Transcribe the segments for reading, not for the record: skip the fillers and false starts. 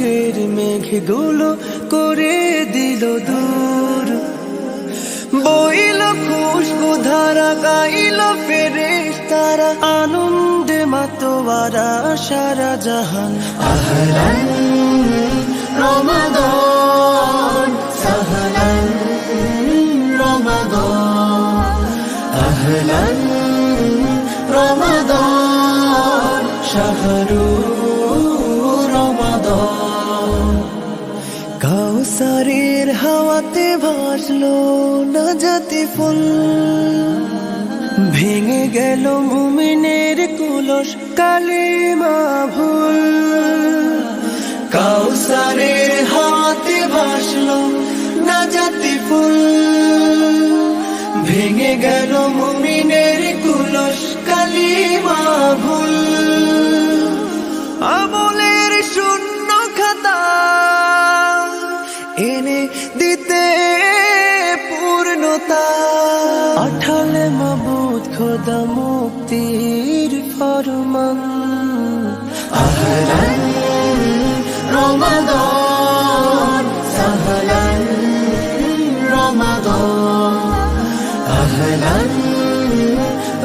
দূরের মেঘগুলো করে দিল দূর, বইল খুশবু ধারা, গাইল ফেরেশতারা, আনন্দে মাতোয়ারা সারা জাহান। আহলান রমাদান সাহলান রমাদান, আহলান রমাদান শাহরু রমাদান। কাউসারের হাওয়াতে ভাসলো নাজাতি ফুল, ভেঙে গেল মুমিনের কুলস কালিমা ভুল। কাউসারের হাওয়াতে ভাসলো নাজাতি ফুল, ভেঙে গেল মুমিনের কুলস কালিমা ভুল। আমলের শূন্য খাতা এনে দিতে পূর্ণতা, আঠালে মাবুদ খোদা মুক্তির ফরমান। আহলান রমাদান সাহলান রমাদান, আহলান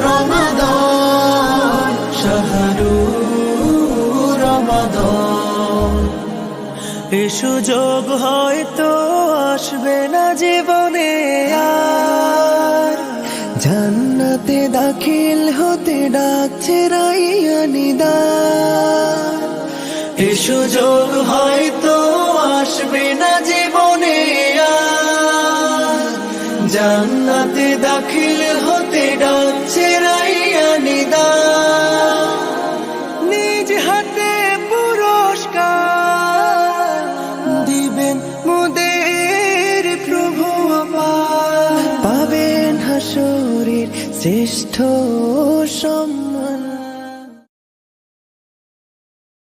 রমাদান শাহরু রমাদান। এ সুযোগ হয়তো আসবে না জীবনে আর, জান্নাতে দাখিল হতে ডাকছে রাইয়ানি দ্বার। এ সুযোগ হয়তো আসবে না জীবনে আর, জান্নাতে দাখিল হতে ডাকছে রাইয়ানি দ্বার। নিজ হাতে পুরস্কার দিবেন মোদের প্রভু আবার, পাবেন হাসরের শ্রেষ্ঠ সম্মান।